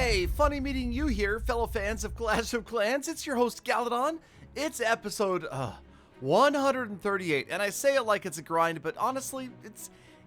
Hey, funny meeting you here, fellow fans of Clash of Clans. It's your host, Galadon. It's episode 138, and I say it like it's a grind, but honestly,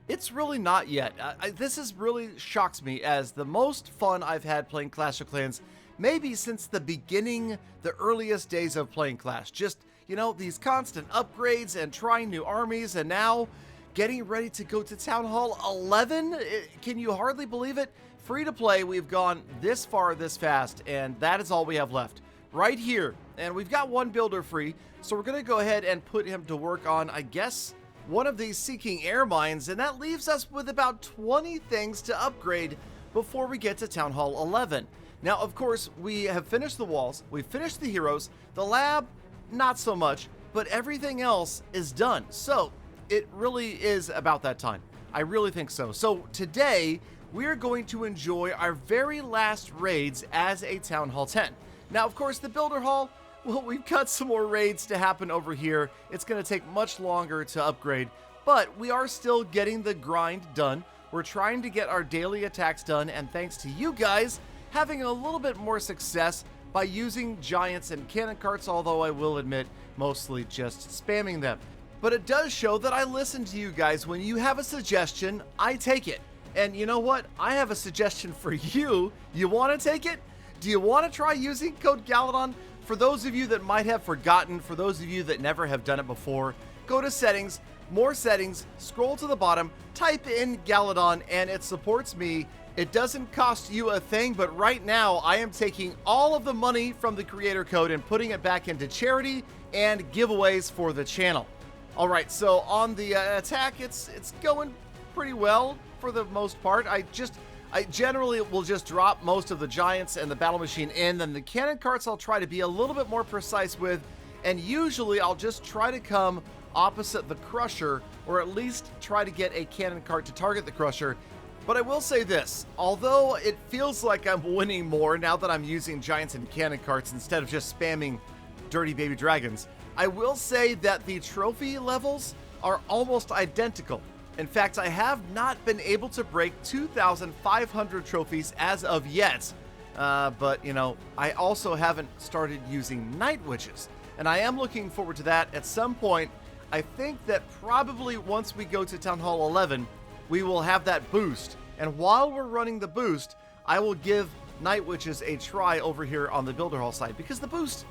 it's really not yet. This is really shocks me as the most fun I've had playing Clash of Clans, maybe since the beginning, the earliest days of playing Clash. Just, you know, these constant upgrades and trying new armies, and now getting ready to go to Town Hall 11? Can you hardly believe it? Free to play, we've gone this far this fast, and that is all we have left. Right here. And we've got one builder free, so we're going to go ahead and put him to work on, I guess, one of these Seeking Air Mines, and that leaves us with about 20 things to upgrade before we get to Town Hall 11. Now, of course, we have finished the walls, we've finished the heroes, the lab, not so much, but everything else is done. So, it really is about that time. I really think so. So, today, we're going to enjoy our very last raids as a Town Hall 10. Now, of course, the Builder Hall, well, we've got some more raids to happen over here. It's going to take much longer to upgrade, but we are still getting the grind done. We're trying to get our daily attacks done, and thanks to you guys, having a little bit more success by using giants and cannon carts, although I will admit, mostly just spamming them. But it does show that I listen to you guys. When you have a suggestion, I take it. And you know what? I have a suggestion for you. You want to take it? Do you want to try using code Galadon? For those of you that might have forgotten, for those of you that never have done it before, go to settings, more settings, scroll to the bottom, type in Galadon, and it supports me. It doesn't cost you a thing, but right now I am taking all of the money from the creator code and putting it back into charity and giveaways for the channel. All right, so on the attack, it's going pretty well. For the most part, I generally will just drop most of the giants and the battle machine in, then the cannon carts I'll try to be a little bit more precise with, and usually I'll just try to come opposite the crusher, or at least try to get a cannon cart to target the crusher. But I will say this, although it feels like I'm winning more now that I'm using giants and cannon carts instead of just spamming dirty baby dragons, I will say that the trophy levels are almost identical. In fact, I have not been able to break 2,500 trophies as of yet. But, you know, I also haven't started using night witches. And I am looking forward to that at some point. I think that probably once we go to Town Hall 11, we will have that boost. And while we're running the boost, I will give night witches a try over here on the Builder Hall side. Because the boost,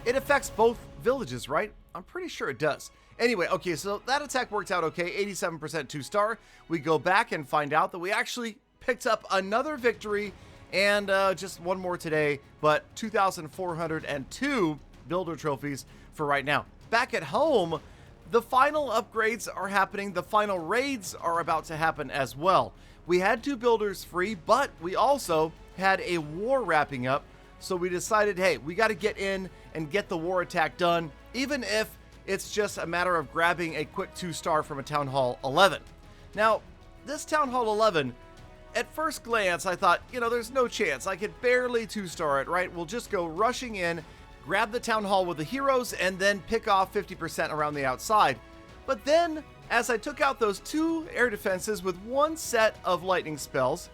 it affects both villages, right? I'm pretty sure it does. Anyway, okay, so that attack worked out okay, 87% 2-star. We go back and find out that we actually picked up another victory, and just one more today, but 2,402 builder trophies for right now. Back at home, the final upgrades are happening, the final raids are about to happen as well. We had 2 builders free, but we also had a war wrapping up, so we decided, hey, we got to get in and get the war attack done, even if it's just a matter of grabbing a quick 2-star from a Town Hall 11. Now, this Town Hall 11, at first glance, I thought, you know, there's no chance. I could barely 2-star it, right? We'll just go rushing in, grab the Town Hall with the heroes, and then pick off 50% around the outside. But then, as I took out those 2 air defenses with 1 set of lightning spells,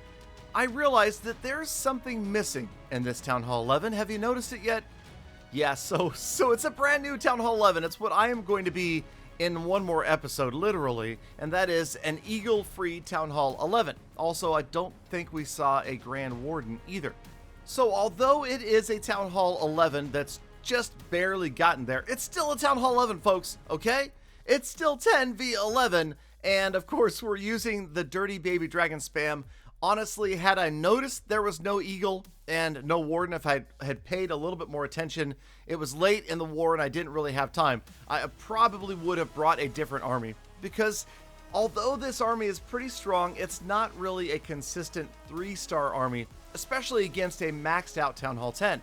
I realized that there's something missing in this Town Hall 11. Have you noticed it yet? Yeah, so it's a brand new Town Hall 11. It's what I am going to be in one more episode, literally, and that is an Eagle-free Town Hall 11. Also, I don't think we saw a Grand Warden either. So although it is a Town Hall 11 that's just barely gotten there, it's still a Town Hall 11, folks, okay? It's still 10v11, and of course, we're using the dirty baby dragon spam. Honestly, had I noticed there was no Eagle and no Warden, if I had paid a little bit more attention, it was late in the war and I didn't really have time, I probably would have brought a different army. Because although this army is pretty strong, it's not really a consistent 3-star army, especially against a maxed out Town Hall 10.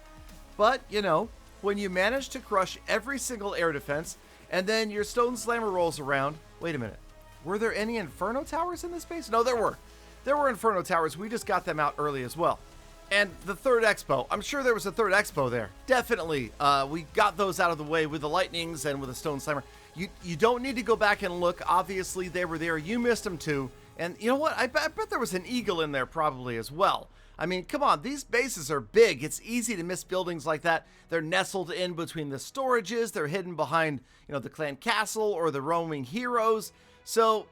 But, you know, when you manage to crush every single air defense, and then your Stone Slammer rolls around, wait a minute, were there any Inferno Towers in this base? No, there were. There were Inferno Towers, we just got them out early as well. And the third expo, I'm sure there was a third expo there. Definitely, we got those out of the way with the lightnings and with the Stone Slammer. You don't need to go back and look, obviously they were there, you missed them too. And you know what, I bet there was an Eagle in there probably as well. I mean, come on, these bases are big. It's easy to miss buildings like that. They're nestled in between the storages. They're hidden behind, the clan castle or the roaming heroes. So,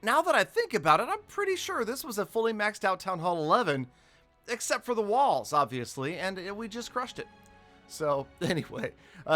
now that I think about it, I'm pretty sure this was a fully maxed out Town Hall 11, except for the walls, obviously, and we just crushed it. So, anyway,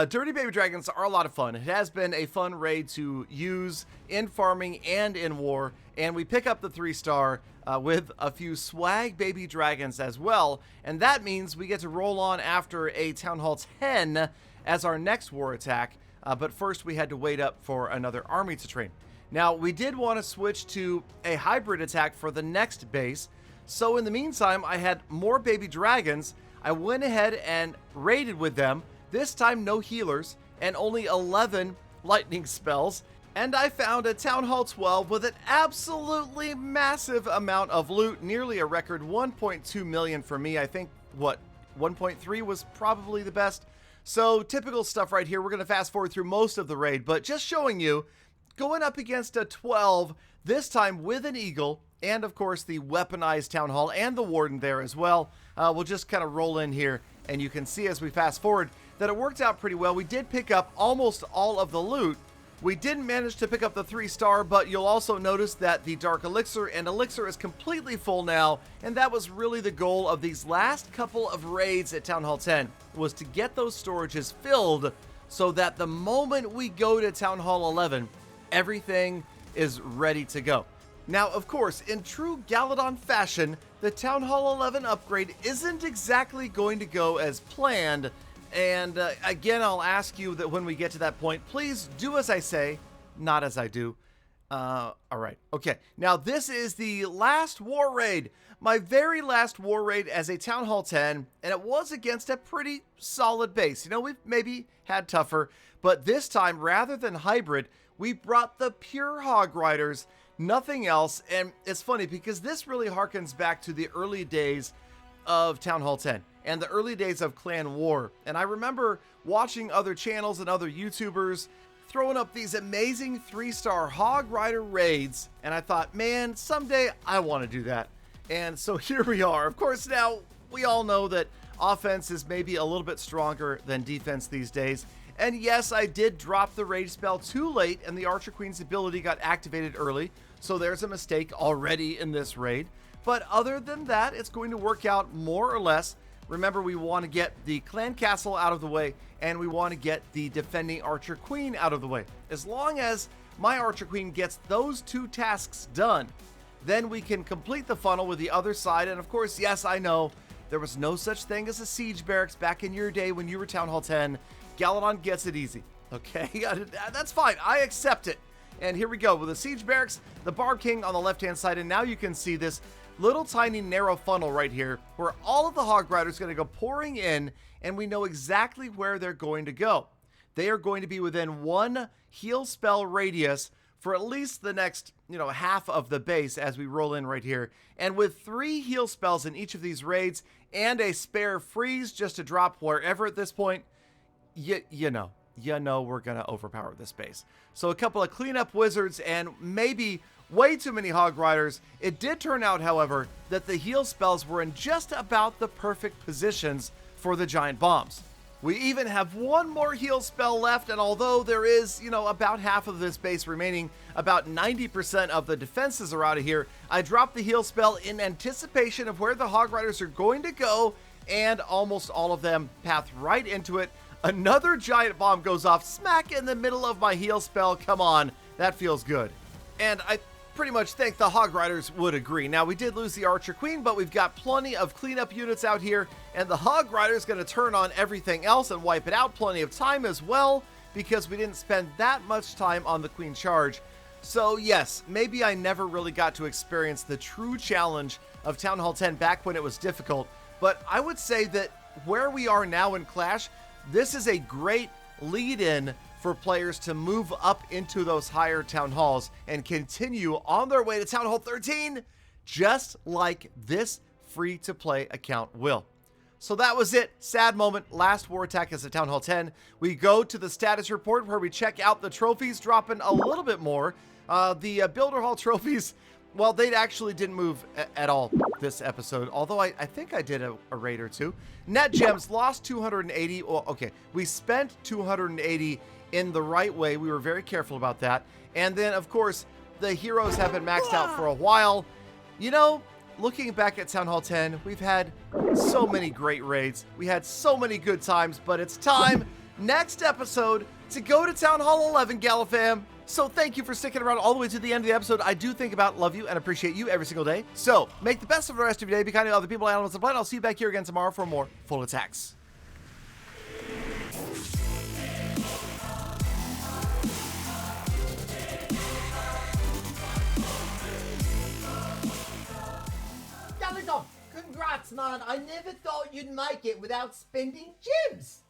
Dirty Baby Dragons are a lot of fun. It has been a fun raid to use in farming and in war, and we pick up the 3-star with a few swag baby dragons as well, and that means we get to roll on after a Town Hall 10 as our next war attack, but first we had to wait up for another army to train. Now, we did want to switch to a hybrid attack for the next base, so in the meantime, I had more baby dragons. I went ahead and raided with them, this time no healers, and only 11 lightning spells, and I found a Town Hall 12 with an absolutely massive amount of loot, nearly a record 1.2 million for me. I think, 1.3 was probably the best. So typical stuff right here. We're going to fast forward through most of the raid, but just showing you, going up against a 12, this time with an eagle, and of course the weaponized Town Hall and the Warden there as well. We'll just kind of roll in here, and you can see as we fast forward that it worked out pretty well. We did pick up almost all of the loot. We didn't manage to pick up the 3-star, but you'll also notice that the Dark Elixir and Elixir is completely full now, and that was really the goal of these last couple of raids at Town Hall 10, was to get those storages filled so that the moment we go to Town Hall 11, everything is ready to go. Now, of course, in true Galadon fashion, the Town Hall 11 upgrade isn't exactly going to go as planned, and again, I'll ask you that when we get to that point, please do as I say, not as I do. All right, okay. Now, this is the last war raid, my very last war raid as a Town Hall 10, and it was against a pretty solid base. We've maybe had tougher, but this time, rather than hybrid, we brought the pure Hog Riders, nothing else. And it's funny because this really harkens back to the early days of Town Hall 10 and the early days of Clan War. And I remember watching other channels and other YouTubers throwing up these amazing 3-star Hog Rider raids. And I thought, man, someday I want to do that. And so here we are. Of course, now we all know that offense is maybe a little bit stronger than defense these days. And yes, I did drop the rage spell too late, and the Archer Queen's ability got activated early, so there's a mistake already in this raid. But other than that, it's going to work out more or less. Remember, we want to get the clan castle out of the way, and we want to get the defending Archer Queen out of the way. As long as my Archer Queen gets those 2 tasks done, then we can complete the funnel with the other side. And of course, yes, I know, there was no such thing as a siege barracks back in your day when you were Town Hall 10. Galadon gets it easy, okay? That's fine. I accept it. And here we go with the Siege Barracks, the Barb King on the left-hand side, and now you can see this little tiny narrow funnel right here where all of the Hog Riders are going to go pouring in, and we know exactly where they're going to go. They are going to be within 1 heal spell radius for at least the next, half of the base as we roll in right here. And with 3 heal spells in each of these raids and a spare freeze just to drop wherever at this point, you know we're going to overpower this base. So a couple of cleanup wizards and maybe way too many Hog Riders. It did turn out, however, that the heal spells were in just about the perfect positions for the giant bombs. We even have 1 more heal spell left, and although there is, about half of this base remaining, about 90% of the defenses are out of here, I dropped the heal spell in anticipation of where the Hog Riders are going to go, and almost all of them path right into it. Another giant bomb goes off smack in the middle of my heal spell. Come on, that feels good. And I pretty much think the Hog Riders would agree. Now, we did lose the Archer Queen, but we've got plenty of cleanup units out here, and the Hog Rider's going to turn on everything else and wipe it out. Plenty of time as well, because we didn't spend that much time on the Queen Charge. So yes, maybe I never really got to experience the true challenge of Town Hall 10 back when it was difficult, but I would say that where we are now in Clash, this is a great lead-in for players to move up into those higher Town Halls and continue on their way to Town Hall 13, just like this free-to-play account will. So that was it. Sad moment. Last war attack is at Town Hall 10. We go to the status report where we check out the trophies, dropping a little bit more. The Builder Hall trophies, well, they actually didn't move at all. this episode, although I think I did a raid or two. Net gems lost 280. Well, okay, we spent 280 in the right way. We were very careful about that. And then, of course, the heroes have been maxed out for a while. You know, looking back at Town Hall 10, we've had so many great raids. We had so many good times, but it's time next episode to go to Town Hall 11, Galafam. So thank you for sticking around all the way to the end of the episode. I do think about, love you, and appreciate you every single day. So make the best of the rest of your day. Be kind to other people, animals, and planet. I'll see you back here again tomorrow for more full attacks. Galadon, congrats, man. I never thought you'd make it without spending gems.